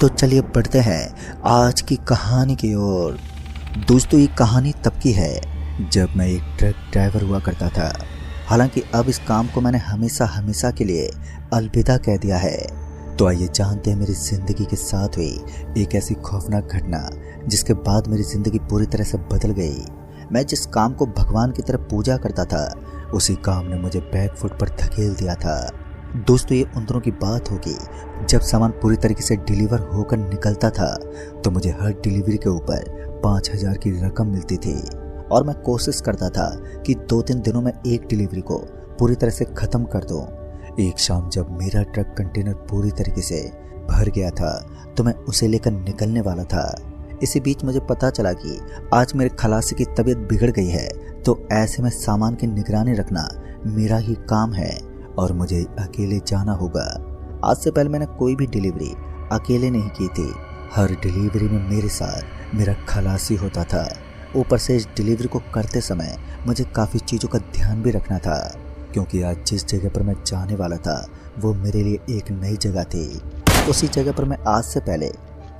तो चलिए बढ़ते हैं आज की कहानी की ओर। दोस्तों, ये कहानी तब की है जब मैं एक ट्रक ड्राइवर हुआ करता था। हालांकि अब इस काम को मैंने हमेशा हमेशा के लिए अलविदा कह दिया है। तो आइए जानते हैं मेरी ज़िंदगी के साथ हुई एक ऐसी खौफनाक घटना जिसके बाद मेरी ज़िंदगी पूरी तरह से बदल गई। मैं जिस काम को भगवान की तरह पूजा करता था, उसी काम ने मुझे बैक फुट पर धकेल दिया था। दोस्तों, ये उन दिनों की बात होगी जब सामान पूरी तरीके से डिलीवर होकर निकलता था तो मुझे हर डिलीवरी के ऊपर 5,000 की रकम मिलती थी और मैं कोशिश करता था कि 2-3 दिनों में एक डिलीवरी को पूरी तरह से ख़त्म कर दूं। एक शाम जब मेरा ट्रक कंटेनर पूरी तरीके से भर गया था तो मैं उसे लेकर निकलने वाला था। इसी बीच मुझे पता चला कि आज मेरे खलासी की तबीयत बिगड़ गई है, तो ऐसे में सामान की निगरानी रखना मेरा ही काम है और मुझे अकेले जाना होगा। आज से पहले मैंने कोई भी डिलीवरी अकेले नहीं की थी। हर डिलीवरी में मेरे साथ मेरा खलासी होता था। ऊपर से इस डिलीवरी को करते समय मुझे काफ़ी चीज़ों का ध्यान भी रखना था, क्योंकि आज जिस जगह पर मैं जाने वाला था वो मेरे लिए एक नई जगह थी। उसी जगह पर मैं आज से पहले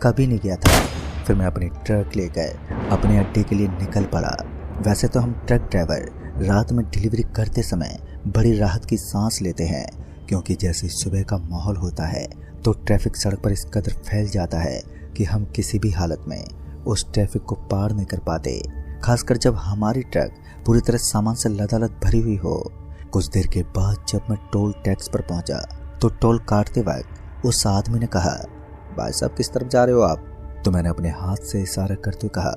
कभी नहीं गया था। फिर मैं अपनी ट्रक लेकर अपने अड्डे के लिए निकल पड़ा। वैसे तो हम ट्रक ड्राइवर रात में डिलीवरी करते समय बड़ी राहत की सांस लेते हैं, क्योंकि जैसे सुबह का माहौल होता है तो ट्रैफिक सड़क पर इस कदर फैल जाता है कि हम किसी भी हालत में उस ट्रैफिक को पार नहीं कर पाते, खासकर जब हमारी ट्रक पूरी तरह सामान से लदालद भरी हुई हो। कुछ देर के बाद जब मैं टोल टैक्स पर पहुंचा तो टोल काटते वक्त उस आदमी ने कहा, भाई साहब किस तरफ जा रहे हो आप? तो मैंने अपने हाथ से इशारा करते हुए कहा,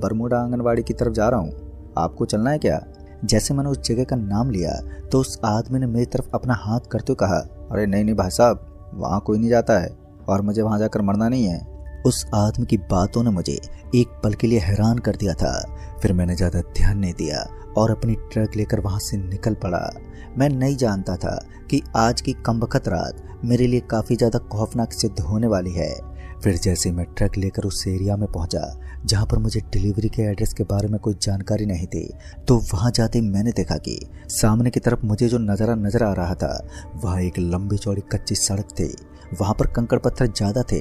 बरमूडा आंगनवाड़ी की तरफ जा रहा हूँ, आपको चलना है क्या? जैसे मैंने उस जगह का नाम लिया तो उस आदमी ने मेरी तरफ अपना हाथ करते हुए कहा, अरे नहीं नहीं भाई साहब, वहाँ कोई नहीं जाता है और मुझे वहाँ जाकर मरना नहीं है। उस आदमी की बातों ने मुझे एक पल के लिए हैरान कर दिया था। फिर मैंने ज़्यादा ध्यान नहीं दिया और अपनी ट्रक लेकर वहाँ से निकल पड़ा। मैं नहीं जानता था कि आज की कमबख्त रात मेरे लिए काफ़ी ज़्यादा खौफनाक सिद्ध होने वाली है। फिर जैसे मैं ट्रक लेकर उस एरिया में पहुंचा जहां पर मुझे डिलीवरी के एड्रेस के बारे में कोई जानकारी नहीं थी, तो वहां जाते ही मैंने देखा कि सामने की तरफ मुझे जो नज़ारा नजर आ रहा था वह एक लंबी चौड़ी कच्ची सड़क थी। वहां पर कंकड़ पत्थर ज़्यादा थे,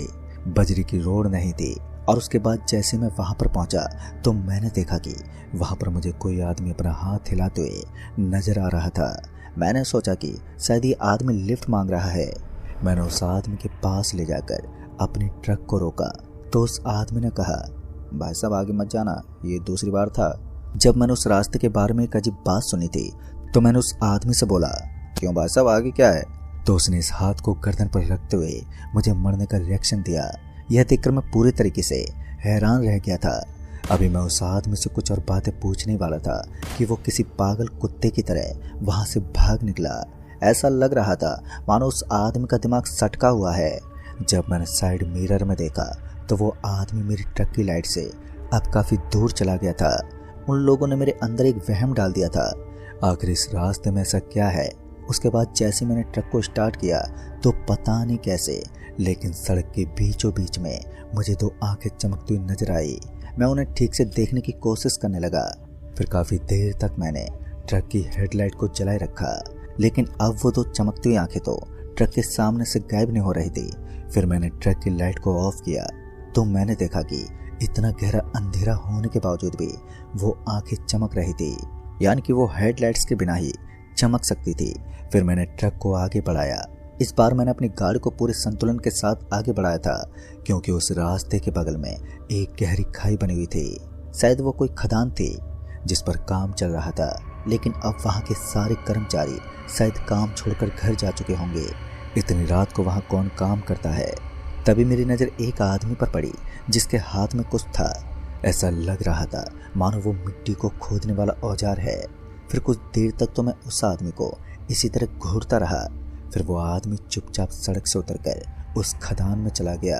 बजरी की रोड नहीं थी। और उसके बाद जैसे मैं वहां पर पहुंचा तो मैंने देखा कि वहां पर मुझे कोई आदमी अपना हाथ हिलाते हुए नजर आ रहा था। मैंने सोचा कि शायद ये आदमी लिफ्ट मांग रहा है। मैंने उस आदमी के पास ले जाकर अपनी ट्रक को रोका तो उस आदमी ने कहा, भाई साहब आगे मत जाना, ये दूसरी बार था। जब मैंने उस रास्ते के बारे में एक अजीब बात सुनी थी तो मैंने उस आदमी से बोला, क्यों भाई साहब आगे क्या है? तो उसने इस हाथ को गर्दन पर रखते हुए मुझे मरने का रिएक्शन दिया। यह देखकर मैं पूरी तरीके से हैरान रह गया था। अभी मैं उस आदमी से कुछ और बातें पूछने वाला था कि वो किसी पागल कुत्ते की तरह वहां से भाग निकला। ऐसा लग रहा था मानो उस आदमी का दिमाग सटका हुआ है। जब मैंने साइड मिरर में देखा तो वो आदमी मेरी ट्रक की लाइट से अब काफ़ी दूर चला गया था। उन लोगों ने मेरे अंदर एक वहम डाल दिया था, आखिर इस रास्ते में ऐसा क्या है। उसके बाद जैसे मैंने ट्रक को स्टार्ट किया तो पता नहीं कैसे, लेकिन सड़क के बीचों बीच में मुझे 2 आंखें चमकती हुई नजर आई। मैं उन्हें ठीक से देखने की कोशिश करने लगा। फिर काफ़ी देर तक मैंने ट्रक की हेडलाइट को जलाए रखा, लेकिन अब वो 2 चमकती हुई आंखें तो ट्रक के सामने से गायब नहीं हो रही थी। फिर मैंने ट्रक की लाइट को ऑफ किया तो मैंने देखा कि इतना गहरा अंधेरा होने के बावजूद भी वो आंखें चमक रही थी, यानी कि वो हेडलाइट्स के बिना ही चमक सकती थी। फिर मैंने ट्रक को आगे बढ़ाया। इस बार मैंने अपनी गाड़ी को पूरे संतुलन के साथ आगे बढ़ाया था, क्योंकि उस रास्ते के बगल में एक गहरी खाई बनी हुई थी। शायद वो कोई खदान थी जिस पर काम चल रहा था, लेकिन अब वहाँ के सारे कर्मचारी शायद काम छोड़कर घर जा चुके होंगे। इतनी रात को वहाँ कौन काम करता है? तभी मेरी नज़र एक आदमी पर पड़ी जिसके हाथ में कुछ था। ऐसा लग रहा था मानो वो मिट्टी को खोदने वाला औजार है। फिर कुछ देर तक तो मैं उस आदमी को इसी तरह घूरता रहा। फिर वो आदमी चुपचाप सड़क से उतरकर उस खदान में चला गया।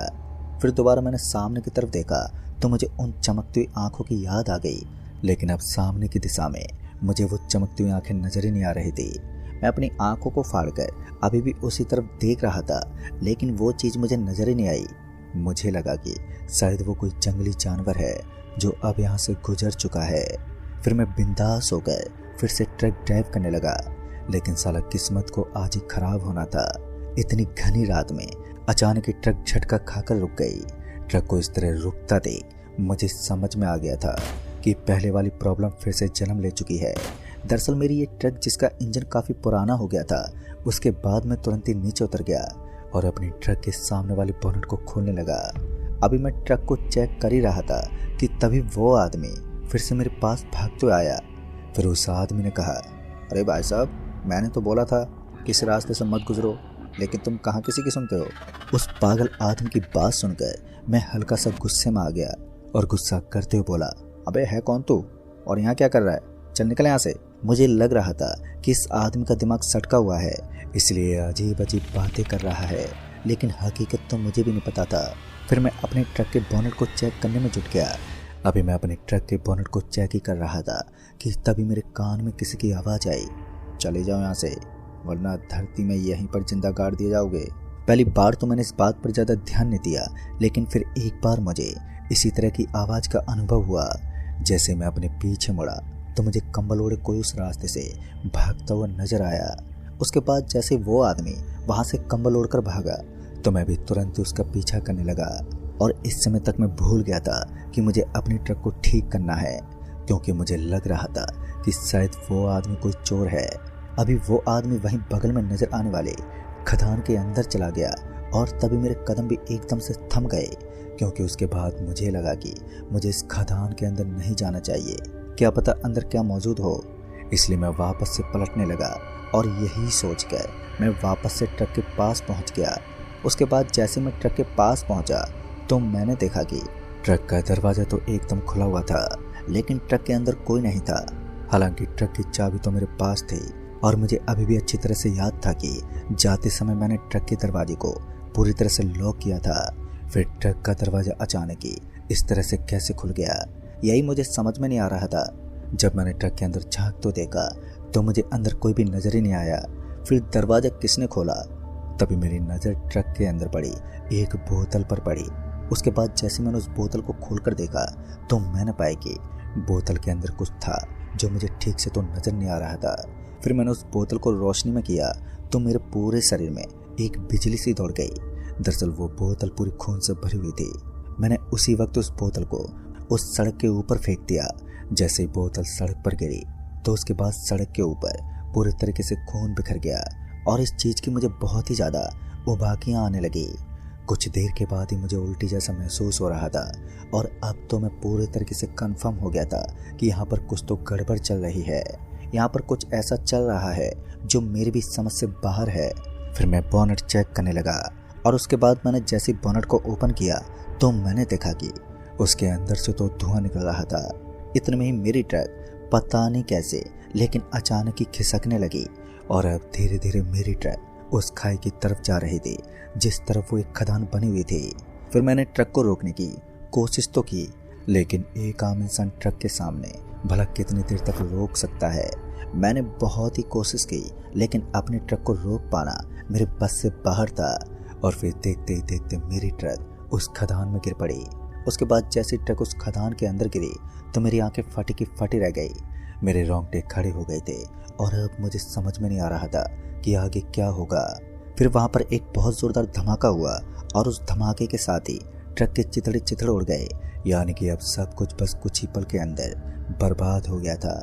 फिर दोबारा मैंने सामने की तरफ देखा तो मुझे उन चमकती हुई आंखों की याद आ गई, लेकिन अब सामने की दिशा में मुझे वो चमकती हुई आंखें नजर ही नहीं आ रही थी। मैं अपनी आंखों को फाड़कर अभी भी उसी तरफ देख रहा था, लेकिन वो चीज़ मुझे नजर ही नहीं आई। मुझे लगा कि शायद वो कोई जंगली जानवर है जो अब यहाँ से गुजर चुका है। फिर मैं बिंदास होकर फिर से ट्रक ड्राइव करने लगा, लेकिन साला किस्मत को आज ही खराब होना था। इतनी घनी रात में अचानक ही ट्रक झटका खाकर रुक गई। ट्रक को इस तरह रुकता देख मुझे समझ में आ गया था कि पहले वाली प्रॉब्लम फिर से जन्म ले चुकी है। दरअसल मेरी ये ट्रक जिसका इंजन काफ़ी पुराना हो गया था, उसके बाद मैं तुरंत ही नीचे उतर गया और अपनी ट्रक के सामने वाली बोनट को खोलने लगा। अभी मैं ट्रक को चेक कर ही रहा था कि तभी वो आदमी फिर से मेरे पास भागते हुए आया। फिर उस आदमी ने कहा, अरे भाई साहब, मैंने तो बोला था कि इस रास्ते से मत गुजरो, लेकिन तुम कहाँ किसी की सुनते हो। उस पागल आदमी की बात सुनकर मैं हल्का सा गुस्से में आ गया और गुस्सा करते हुए बोला, अबे है कौन तू और यहाँ क्या कर रहा है, चल निकल यहाँ से। मुझे लग रहा था कि इस आदमी का दिमाग सटका हुआ है, इसलिए अजीब अजीब बातें कर रहा है, लेकिन हकीकत तो मुझे भी नहीं पता था। फिर मैं अपने ट्रक के बोनट को चेक करने में जुट गया। अभी मैं अपने ट्रक के बोनट को चेक ही कर रहा था कि तभी मेरे कान में किसी की आवाज़ आई, चले जाओ यहाँ से, वरना धरती में यहीं पर जिंदा गाड़ दिए जाओगे। पहली बार तो मैंने इस बात पर ज़्यादा ध्यान नहीं दिया, लेकिन फिर एक बार मुझे इसी तरह की आवाज़ का अनुभव हुआ। जैसे मैं अपने पीछे मुड़ा तो मुझे कंबल ओढ़े कोई उस रास्ते से भागता हुआ नजर आया। उसके बाद जैसे वो आदमी वहाँ से कंबल ओढ़कर भागा तो मैं भी तुरंत उसका पीछा करने लगा। और इस समय तक मैं भूल गया था कि मुझे अपनी ट्रक को ठीक करना है, क्योंकि मुझे लग रहा था कि शायद वो आदमी कोई चोर है। अभी वो आदमी वहीं बगल में नजर आने वाले खदान के अंदर चला गया और तभी मेरे कदम भी एकदम से थम गए, क्योंकि उसके बाद मुझे लगा कि मुझे इस खदान के अंदर नहीं जाना चाहिए, क्या पता अंदर क्या मौजूद हो। इसलिए मैं वापस से पलटने लगा और यही सोचकर मैं वापस से ट्रक के पास पहुंच गया। उसके बाद जैसे मैं ट्रक के पास पहुंचा तो मैंने देखा कि ट्रक का दरवाज़ा तो एकदम खुला हुआ था, लेकिन ट्रक के अंदर कोई नहीं था। हालांकि ट्रक की चाबी तो मेरे पास थी और मुझे अभी भी अच्छी तरह से याद था कि जाते समय मैंने ट्रक के दरवाजे को पूरी तरह से लॉक किया था। फिर ट्रक का दरवाज़ा अचानक ही इस तरह से कैसे खुल गया, यही मुझे समझ में नहीं आ रहा था। जब मैंने ट्रक के अंदर झांक तो देखा तो मुझे अंदर कोई भी नज़र ही नहीं आया। फिर दरवाज़ा किसने खोला, तभी मेरी नज़र ट्रक के अंदर पड़ी, एक बोतल पर पड़ी। उसके बाद जैसे मैंने उस बोतल को खोलकर देखा तो मैंने पाया कि बोतल के अंदर कुछ था जो मुझे ठीक से तो नज़र नहीं आ रहा था। फिर मैंने उस बोतल को रोशनी में किया तो मेरे पूरे शरीर में एक बिजली सी दौड़ गई। दरअसल वो बोतल पूरी खून से भरी हुई थी। मैंने उसी वक्त उस बोतल को उस सड़क के ऊपर फेंक दिया। जैसे ही बोतल सड़क पर गिरी तो उसके बाद सड़क के ऊपर पूरे तरीके से खून बिखर गया और इस चीज़ की मुझे बहुत ही ज़्यादा उबाकियाँ आने लगी। कुछ देर के बाद ही मुझे उल्टी जैसा महसूस हो रहा था और अब तो मैं पूरे तरीके से कंफर्म हो गया था कि यहाँ पर कुछ तो गड़बड़ चल रही है, यहाँ पर कुछ ऐसा चल रहा है जो मेरी भी समझ से बाहर है। फिर मैं बोनट चेक करने लगा और उसके बाद मैंने जैसे बोनट को ओपन किया तो मैंने देखा कि उसके अंदर से तो धुआं निकल रहा था। इतने में ही मेरी ट्रक पता नहीं कैसे लेकिन अचानक ही खिसकने लगी और अब धीरे धीरे मेरी ट्रक उस खाई की तरफ जा रही थी जिस तरफ वो एक खदान बनी हुई थी। फिर मैंने ट्रक को रोकने की कोशिश तो की, लेकिन एक आम इंसान ट्रक के सामने भला कितनी देर तक रोक सकता है। मैंने बहुत ही कोशिश की, लेकिन अपने ट्रक को रोक पाना मेरे बस से बाहर था। और फिर देखते ही देखते मेरी ट्रक उस खदान में गिर पड़ी। उसके बाद जैसे ट्रक उस खदान के अंदर गिरी तो मेरी आंखें फटी की फटी रह गई, मेरे रोंगटे खड़े हो गए थे और अब मुझे समझ में नहीं आ रहा था कि आगे क्या होगा। फिर वहाँ पर एक बहुत ज़ोरदार धमाका हुआ और उस धमाके के साथ ही ट्रक के चिथड़े चिथड़ उड़ गए, यानी कि अब सब कुछ बस कुछ ही पल के अंदर बर्बाद हो गया था।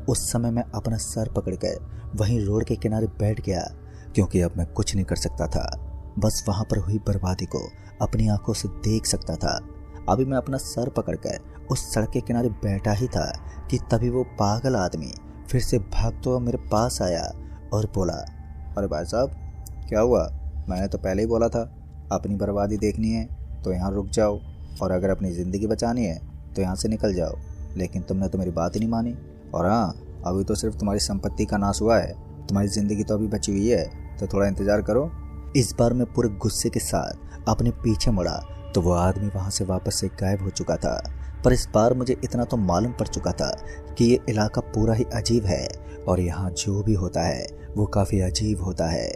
उस समय मैं अपना सर पकड़कर वहीं रोड के किनारे बैठ गया, क्योंकि अब मैं कुछ नहीं कर सकता था, बस वहाँ पर हुई बर्बादी को अपनी आंखों से देख सकता था। अभी मैं अपना सर पकड़कर उस सड़क के किनारे बैठा ही था कि तभी वो पागल आदमी फिर से भागते हुए मेरे पास आया और बोला, अरे भाई साहब क्या हुआ, मैंने तो पहले ही बोला था अपनी बर्बादी देखनी है तो यहाँ रुक जाओ और अगर अपनी ज़िंदगी बचानी है तो यहाँ से निकल जाओ, लेकिन तुमने तो मेरी बात ही नहीं मानी। और हाँ, अभी तो सिर्फ तुम्हारी संपत्ति का नाश हुआ है, तुम्हारी ज़िंदगी तो अभी बची हुई है, तो थोड़ा इंतज़ार करो। इस बार मैं पूरे गुस्से के साथ अपने पीछे मुड़ा तो वो आदमी वहाँ से वापस से गायब हो चुका था। पर इस बार मुझे इतना तो मालूम पड़ चुका था कि ये इलाका पूरा ही अजीब है और यहाँ जो भी होता है वो काफ़ी अजीब होता है।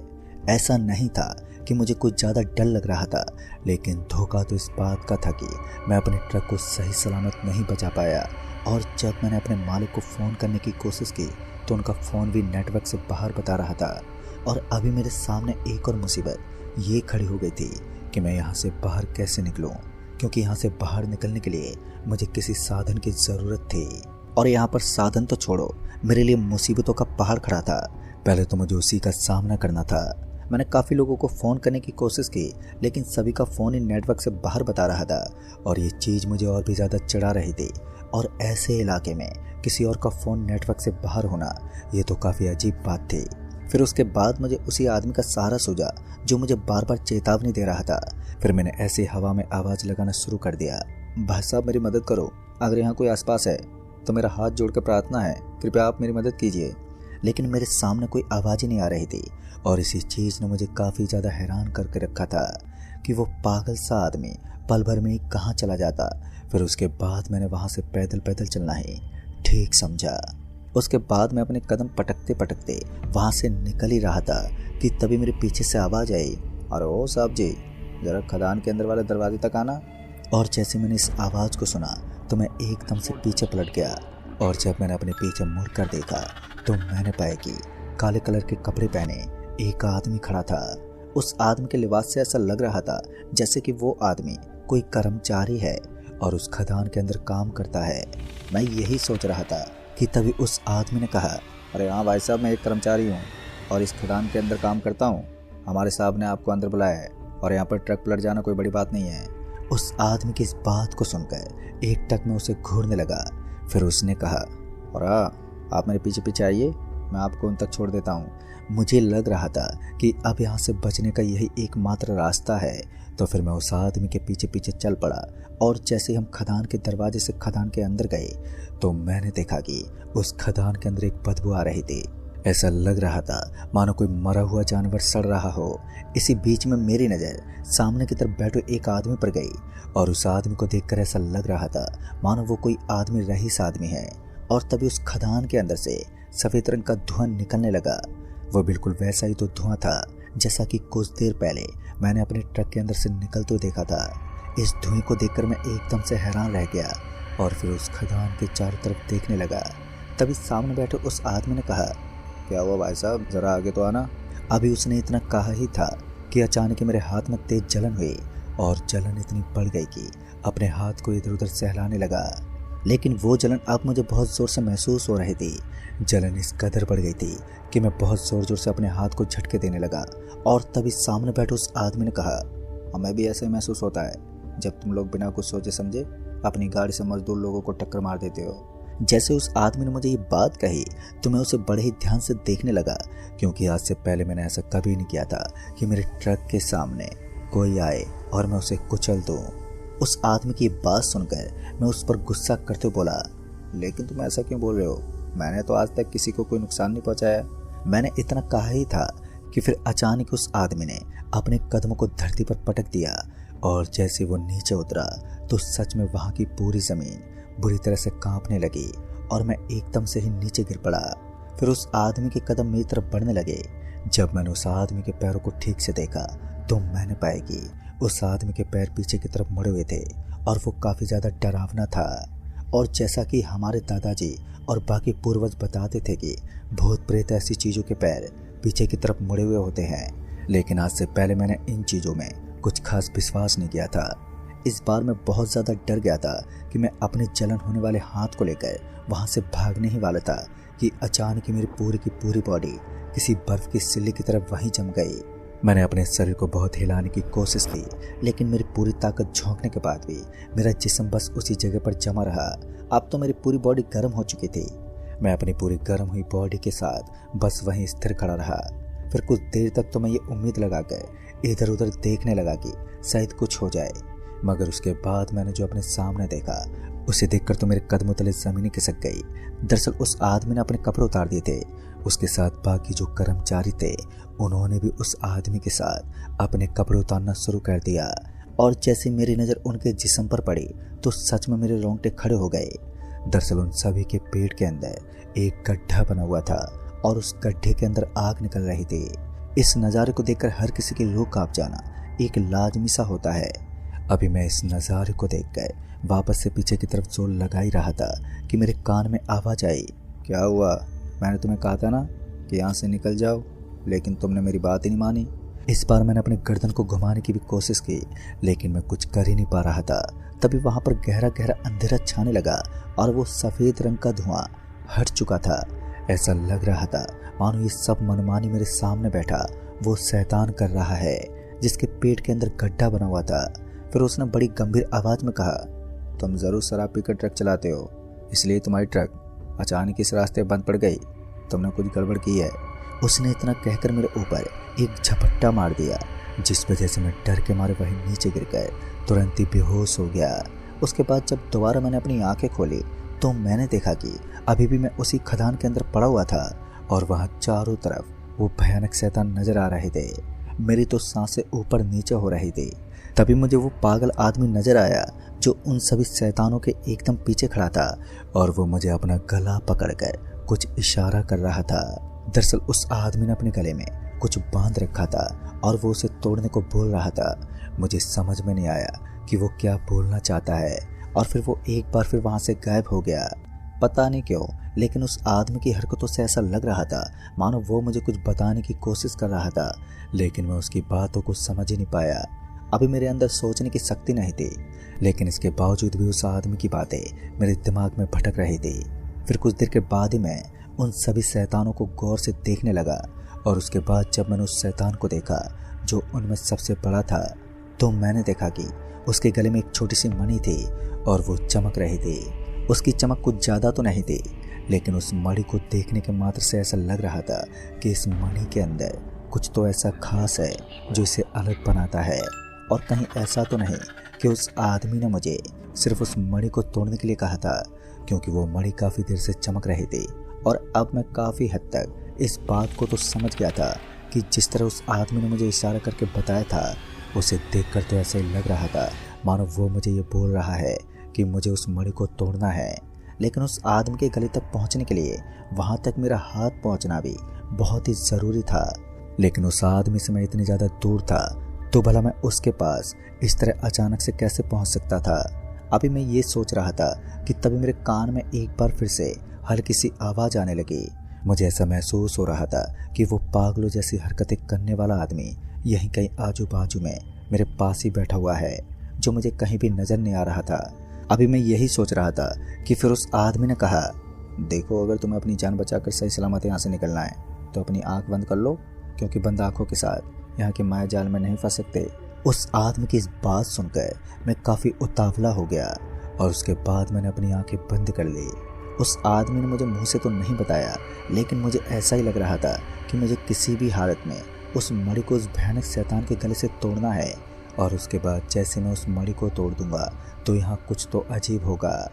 ऐसा नहीं था कि मुझे कुछ ज़्यादा डर लग रहा था, लेकिन धोखा तो इस बात का था कि मैं अपने ट्रक को सही सलामत नहीं बचा पाया। और जब मैंने अपने मालिक को फ़ोन करने की कोशिश की तो उनका फ़ोन भी नेटवर्क से बाहर बता रहा था। और अभी मेरे सामने एक और मुसीबत ये खड़ी हो गई थी कि मैं यहाँ से बाहर कैसे निकलूं, क्योंकि यहाँ से बाहर निकलने के लिए मुझे किसी साधन की ज़रूरत थी। और यहाँ पर साधन तो छोड़ो, मेरे लिए मुसीबतों का पहाड़ खड़ा था। पहले तो मुझे उसी का सामना करना था। मैंने काफ़ी लोगों को फ़ोन करने की कोशिश की, लेकिन सभी का फ़ोन ही नेटवर्क से बाहर बता रहा था और ये चीज़ मुझे और भी ज़्यादा चिढ़ा रही थी। और ऐसे इलाके में किसी और का फ़ोन नेटवर्क से बाहर होना, ये तो काफ़ी अजीब बात थी। फिर उसके बाद मुझे उसी आदमी का सहारा सूझा जो मुझे बार बार चेतावनी दे रहा था। फिर मैंने ऐसे हवा में आवाज़ लगाना शुरू कर दिया, भाई साहब मेरी मदद करो, अगर यहाँ कोई आसपास है तो मेरा हाथ जोड़कर प्रार्थना है, कृपया आप मेरी मदद कीजिए। लेकिन मेरे सामने कोई आवाज़ ही नहीं आ रही थी और इसी चीज़ ने मुझे काफ़ी ज़्यादा हैरान करके रखा था कि वो पागल सा आदमी पल भर में ही कहाँ चला जाता। फिर उसके बाद मैंने वहाँ से पैदल पैदल चलना ही ठीक समझा। उसके बाद मैं अपने कदम पटकते पटकते वहाँ से निकल ही रहा था कि तभी मेरे पीछे से आवाज़ आई, अरे ओ साहब जी, ज़रा खदान के अंदर वाले दरवाजे तक आना। और जैसे मैंने इस आवाज़ को सुना तो मैं एकदम से पीछे पलट गया और जब मैंने अपने पीछे मुड़ कर देखा तो मैंने पाया कि काले कलर के कपड़े पहने एक आदमी खड़ा था। उस आदमी के लिबास से ऐसा लग रहा था जैसे कि वो आदमी कोई कर्मचारी है और उस खदान के अंदर काम करता है। मैं यही सोच रहा था कि तभी उस आदमी ने कहा, अरे हाँ भाई साहब, मैं एक कर्मचारी हूँ और इस खदान के अंदर काम करता हूँ। हमारे साहब ने आपको अंदर बुलाया है और यहाँ पर ट्रक पलट जाना कोई बड़ी बात नहीं है। उस आदमी की इस बात को सुनकर एक टक में उसे घूरने लगा। फिर उसने कहा, और आप मेरे पीछे पीछे आइए, मैं आपको उन तक छोड़ देता हूँ। मुझे लग रहा था कि अब यहाँ से बचने का यही एकमात्र रास्ता है, तो फिर मैं उस आदमी के पीछे पीछे चल पड़ा। और जैसे हम खदान के दरवाजे से खदान के अंदर गए तो मैंने देखा कि उस खदान के अंदर एक बदबू आ रही थी। ऐसा लग रहा था मानो कोई मरा हुआ जानवर सड़ रहा हो। इसी बीच में मेरी नज़र सामने की तरफ बैठे एक आदमी पर गई और उस आदमी को देखकर ऐसा लग रहा था मानो वो कोई आदमी रईस आदमी है। और तभी उस खदान के अंदर से सफ़ेद रंग का धुआं निकलने लगा। वो बिल्कुल वैसा ही तो धुआं था जैसा कि कुछ देर पहले मैंने अपने ट्रक के अंदर से निकलते हुए देखा था। इस धुएं को देखकर मैं एकदम से हैरान रह गया और फिर उस खदान के चारों तरफ देखने लगा। तभी सामने बैठे उस आदमी ने कहा, क्या हुआ भाई साहब, ज़रा आगे तो आना। अभी उसने इतना कहा ही था कि अचानक मेरे हाथ में तेज जलन हुई और जलन इतनी बढ़ गई कि अपने हाथ को इधर उधर सहलाने लगा। लेकिन वो जलन अब मुझे बहुत ज़ोर से महसूस हो रही थी। जलन इस कदर बढ़ गई थी कि मैं बहुत ज़ोर ज़ोर से अपने हाथ को झटके देने लगा। और तभी सामने बैठे उस आदमी ने कहा, हमें भी ऐसे महसूस होता है जब तुम लोग बिना कुछ सोचे समझे अपनी गाड़ी से मजदूर लोगों को टक्कर मार देते हो। जैसे उस आदमी ने मुझे ये बात कही तो मैं उसे बड़े ही ध्यान से देखने लगा, क्योंकि आज से पहले मैंने ऐसा कभी नहीं किया था कि मेरे ट्रक के सामने कोई आए और मैं उसे कुचल दूं। उस आदमी की बात सुनकर मैं उस पर गुस्सा करते बोला, लेकिन तुम ऐसा क्यों बोल रहे हो, मैंने तो आज तक किसी को कोई नुकसान नहीं पहुंचाया। मैंने इतना कहा ही था कि फिर अचानक उस आदमी ने अपने कदमों को धरती पर पटक दिया और जैसे वो नीचे उतरा तो सच में वहाँ की पूरी ज़मीन बुरी तरह से कांपने लगी और मैं एकदम से ही नीचे गिर पड़ा। फिर उस आदमी के कदम मेरी तरफ बढ़ने लगे। जब मैंने उस आदमी के पैरों को ठीक से देखा तो मैंने पाया कि उस आदमी के पैर पीछे की तरफ मुड़े हुए थे और वो काफ़ी ज़्यादा डरावना था। और जैसा कि हमारे दादाजी और बाकी पूर्वज बताते थे कि भूत प्रेत ऐसी चीज़ों के पैर पीछे की तरफ मुड़े हुए होते हैं, लेकिन आज से पहले मैंने इन चीज़ों में कुछ खास विश्वास नहीं किया था। इस बार मैं बहुत ज़्यादा डर गया था कि मैं अपने जलन होने वाले हाथ को लेकर वहाँ से भागने ही वाला था कि अचानक मेरी पूरी की पूरी बॉडी किसी बर्फ़ की सिल्ली की तरफ वहीं जम गई। मैंने अपने शरीर को बहुत हिलाने की कोशिश की, लेकिन मेरी पूरी ताकत झोंकने के बाद भी मेरा जिस्म बस उसी जगह पर जमा रहा। अब तो मेरी पूरी बॉडी गर्म हो चुकी थी। मैं अपनी पूरी गर्म हुई बॉडी के साथ बस वहीं स्थिर खड़ा रहा। फिर कुछ देर तक तो मैं ये उम्मीद लगाकर इधर उधर देखने लगा कि शायद कुछ हो जाए, मगर उसके बाद मैंने जो अपने सामने देखा उसे देखकर तो मेरे कदमों तले ज़मीन खिसक गई। दरअसल उस आदमी ने अपने कपड़े उतार दिए थे। उसके साथ बाकी जो कर्मचारी थे उन्होंने भी उस आदमी के साथ अपने कपड़े उतारना शुरू कर दिया। और जैसे मेरी नज़र उनके जिस्म पर पड़ी तो सच में मेरे रोंगटे खड़े हो गए। दरअसल उन सभी के पेट के अंदर एक गड्ढा बना हुआ था और उस गड्ढे के अंदर आग निकल रही थी। इस नज़ारे को देखकर हर किसी की रूह कांप जाना एक लाजमी सा होता है। अभी मैं इस नज़ारे को देखकर वापस से पीछे की तरफ जोर लगा ही रहा था कि मेरे कान में आवाज़ आई, क्या हुआ, मैंने तुम्हें कहा था ना कि यहाँ से निकल जाओ, लेकिन तुमने मेरी बात ही नहीं मानी। इस बार मैंने अपने गर्दन को घुमाने की भी कोशिश की, लेकिन मैं कुछ कर ही नहीं पा रहा था। तभी वहां पर गहरा गहरा अंधेरा छाने लगा और वो सफेद रंग का धुआं हट चुका था। ऐसा लग रहा था मानो ये सब मनमानी मेरे सामने बैठा वो शैतान कर रहा है, जिसके पेट के अंदर गड्ढा बना हुआ था। फिर उसने बड़ी गंभीर आवाज में कहा, तुम जरूर शराब पीकर ट्रक चलाते हो, इसलिए तुम्हारी ट्रक अचानक इस रास्ते बंद पड़ गई। तुमने कुछ गड़बड़ की है। उसने इतना कहकर मेरे ऊपर एक झपट्टा मार दिया, जिस वजह से मैं डर के मारे वहीं नीचे गिर गए, तुरंत ही बेहोश हो गया। उसके बाद जब दोबारा मैंने अपनी आंखें खोली तो मैंने देखा कि अभी भी मैं उसी खदान के अंदर पड़ा हुआ था और वहाँ चारों तरफ वो भयानक शैतान नजर आ रहे थे। मेरी तो सांसें ऊपर नीचे हो रही थी। तभी मुझे वो पागल आदमी नजर आया जो उन सभी शैतानों के एकदम पीछे खड़ा था और वो मुझे अपना गला पकड़कर कुछ इशारा कर रहा था। दरअसल उस आदमी ने अपने गले में कुछ बांध रखा था और वो उसे तोड़ने को बोल रहा था। मुझे समझ में नहीं आया कि वो क्या बोलना चाहता है और फिर वो एक बार फिर वहां से गायब हो गया। पता नहीं क्यों, लेकिन उस आदमी की हरकतों से ऐसा लग रहा था मानो वो मुझे कुछ बताने की कोशिश कर रहा था, लेकिन मैं उसकी बातों को समझ ही नहीं पाया। अभी मेरे अंदर सोचने की शक्ति नहीं थी, लेकिन इसके बावजूद भी उस आदमी की बातें मेरे दिमाग में भटक रही थी। फिर कुछ देर के बाद ही मैं उन सभी शैतानों को गौर से देखने लगा और उसके बाद जब मैंने उस शैतान को देखा जो उनमें सबसे बड़ा था, तो मैंने देखा कि उसके गले में एक छोटी सी मणि थी और वो चमक रही थी। उसकी चमक कुछ ज़्यादा तो नहीं थी, लेकिन उस मणि को देखने के मात्र से ऐसा लग रहा था कि इस मणि के अंदर कुछ तो ऐसा खास है जो इसे अलग बनाता है। और कहीं ऐसा तो नहीं कि उस आदमी ने मुझे सिर्फ उस मणि को तोड़ने के लिए कहा था, क्योंकि वो मणि काफ़ी देर से चमक रही थी और अब मैं काफ़ी हद तक इस बात को तो समझ गया था कि जिस तरह उस आदमी ने मुझे इशारा करके बताया था, उसे देखकर तो ऐसे ही लग रहा था मानो वो मुझे ये बोल रहा है कि मुझे उस मणि को तोड़ना है। लेकिन उस आदमी के गले तक पहुंचने के लिए वहां तक मेरा हाथ पहुंचना भी बहुत ही ज़रूरी था। लेकिन उस आदमी से मैं इतनी ज़्यादा दूर था, तो भला मैं उसके पास इस तरह अचानक से कैसे पहुंच सकता था। अभी मैं ये सोच रहा था कि तभी मेरे कान में एक बार फिर से हल्की सी आवाज़ आने लगी। मुझे ऐसा महसूस हो रहा था कि वो पागलों जैसी हरकतें करने वाला आदमी यहीं कहीं आजू बाजू में मेरे पास ही बैठा हुआ है, जो मुझे कहीं भी नज़र नहीं आ रहा था। अभी मैं यही सोच रहा था कि फिर उस आदमी ने कहा, देखो अगर तुम्हें अपनी जान बचाकर सही सलामत यहाँ से निकलना है तो अपनी आंख बंद कर लो, क्योंकि बंद आंखों के साथ यहाँ के माया जाल में नहीं फंस सकते। उस आदमी की इस बात सुनकर मैं काफ़ी उतावला हो गया और उसके बाद मैंने अपनी आंखें बंद कर ली। उस आदमी ने मुझे मुंह से तो नहीं बताया, लेकिन मुझे ऐसा ही लग रहा था कि मुझे किसी भी हालत में उस मणि को उस भयानक शैतान के गले से तोड़ना है और उसके बाद जैसे मैं उस मणि को तोड़ दूंगा तो यहाँ कुछ तो अजीब होगा।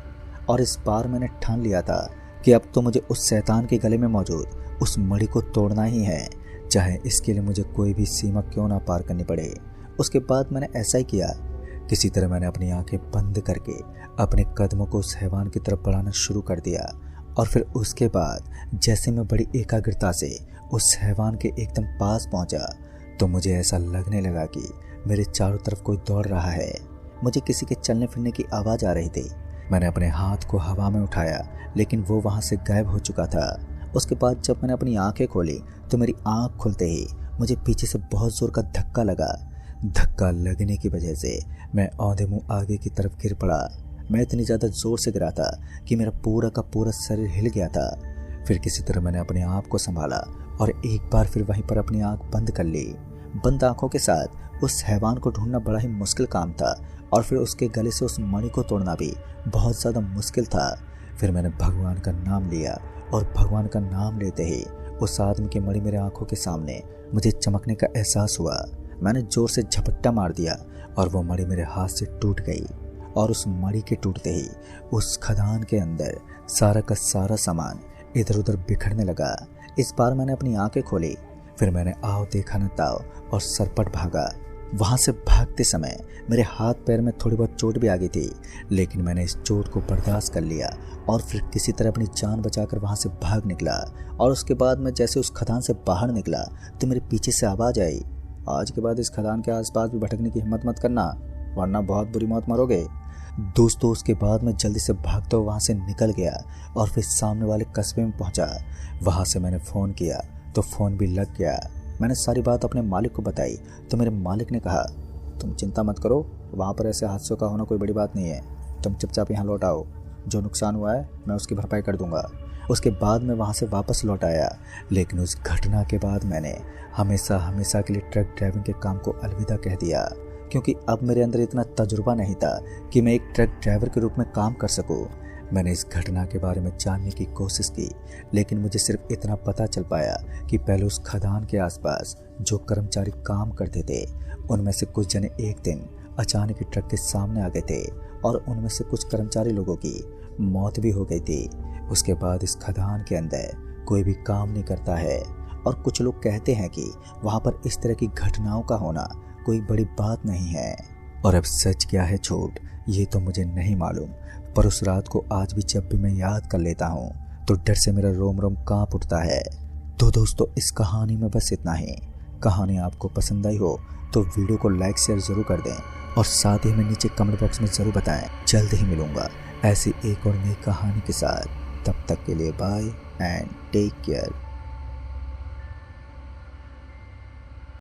और इस बार मैंने ठान लिया था कि अब तो मुझे उस शैतान के गले में मौजूद उस मणि को तोड़ना ही है, चाहे इसके लिए मुझे कोई भी सीमा क्यों ना पार करनी पड़े। उसके बाद मैंने ऐसा ही किया। किसी तरह मैंने अपनी आंखें बंद करके अपने कदमों को उस हैवान की तरफ बढ़ाना शुरू कर दिया और फिर उसके बाद जैसे मैं बड़ी एकाग्रता से उस हैवान के एकदम पास पहुंचा, तो मुझे ऐसा लगने लगा कि मेरे चारों तरफ कोई दौड़ रहा है। मुझे किसी के चलने फिरने की आवाज़ आ रही थी। मैंने अपने हाथ को हवा में उठाया, लेकिन वो वहाँ से गायब हो चुका था। उसके बाद जब मैंने अपनी आंखें खोली तो मेरी आंख खुलते ही मुझे पीछे से बहुत जोर का धक्का लगा। धक्का लगने की वजह से मैं औंधे मुंह आगे की तरफ गिर पड़ा। मैं इतनी ज़्यादा जोर से गिरा था कि मेरा पूरा का पूरा शरीर हिल गया था। फिर किसी तरह मैंने अपने आप को संभाला और एक बार फिर वहीं पर अपनी आंख बंद कर ली। बंद आंखों के साथ उस हैवान को ढूंढना बड़ा ही मुश्किल काम था और फिर उसके गले से उस मणि को तोड़ना भी बहुत ज़्यादा मुश्किल था। फिर मैंने भगवान का नाम लिया और भगवान का नाम लेते ही उस आदमी की मणि मेरे आंखों के सामने मुझे चमकने का एहसास हुआ। मैंने जोर से झपट्टा मार दिया और वो मणि मेरे हाथ से टूट गई और उस मणि के टूटते ही उस खदान के अंदर सारा का सारा सामान इधर उधर बिखरने लगा। इस बार मैंने अपनी आंखें खोली। फिर मैंने आओ देखा न ताओ और सरपट भागा। वहाँ से भागते समय मेरे हाथ पैर में थोड़ी बहुत चोट भी आ गई थी, लेकिन मैंने इस चोट को बर्दाश्त कर लिया और फिर किसी तरह अपनी जान बचाकर वहाँ से भाग निकला। और उसके बाद मैं जैसे उस खदान से बाहर निकला तो मेरे पीछे से आवाज़ आई, आज के बाद इस खदान के आसपास भी भटकने की हिम्मत मत करना, वरना बहुत बुरी मौत मरोगे। दोस्तों उसके बाद मैं जल्दी से भागता हुआ वहाँ से निकल गया और फिर सामने वाले कस्बे में पहुँचा। वहाँ से मैंने फ़ोन किया तो फ़ोन भी लग गया। मैंने सारी बात अपने मालिक को बताई तो मेरे मालिक ने कहा, तुम चिंता मत करो, वहाँ पर ऐसे हादसों का होना कोई बड़ी बात नहीं है, तुम चुपचाप यहाँ लौट आओ, जो नुकसान हुआ है मैं उसकी भरपाई कर दूंगा। उसके बाद मैं वहाँ से वापस लौट आया, लेकिन उस घटना के बाद मैंने हमेशा हमेशा के लिए ट्रक ड्राइविंग के काम को अलविदा कह दिया, क्योंकि अब मेरे अंदर इतना तजुर्बा नहीं था कि मैं एक ट्रक ड्राइवर के रूप में काम कर सकूं। मैंने इस घटना के बारे में जानने की कोशिश की, लेकिन मुझे सिर्फ इतना पता चल पाया कि पहले उस खदान के आसपास जो कर्मचारी काम करते थे उनमें से कुछ जने एक दिन अचानक ही ट्रक के सामने आ गए थे और उनमें से कुछ कर्मचारी लोगों की मौत भी हो गई थी। उसके बाद इस खदान के अंदर कोई भी काम नहीं करता है और कुछ लोग कहते हैं कि वहाँ पर इस तरह की घटनाओं का होना कोई बड़ी बात नहीं है। और अब सच क्या है झूठ ये तो मुझे नहीं मालूम, पर उस रात को आज भी जब भी मैं याद कर लेता हूँ तो डर से मेरा रोम रोम कांप उठता है। तो दोस्तों इस कहानी में बस इतना ही। कहानी आपको पसंद आई हो तो वीडियो को लाइक शेयर जरूर कर दें और साथ ही हमें नीचे कमेंट बॉक्स में जरूर बताएं। जल्द ही मिलूंगा ऐसी एक और नई कहानी के साथ, तब तक के लिए बाय एंड टेक केयर।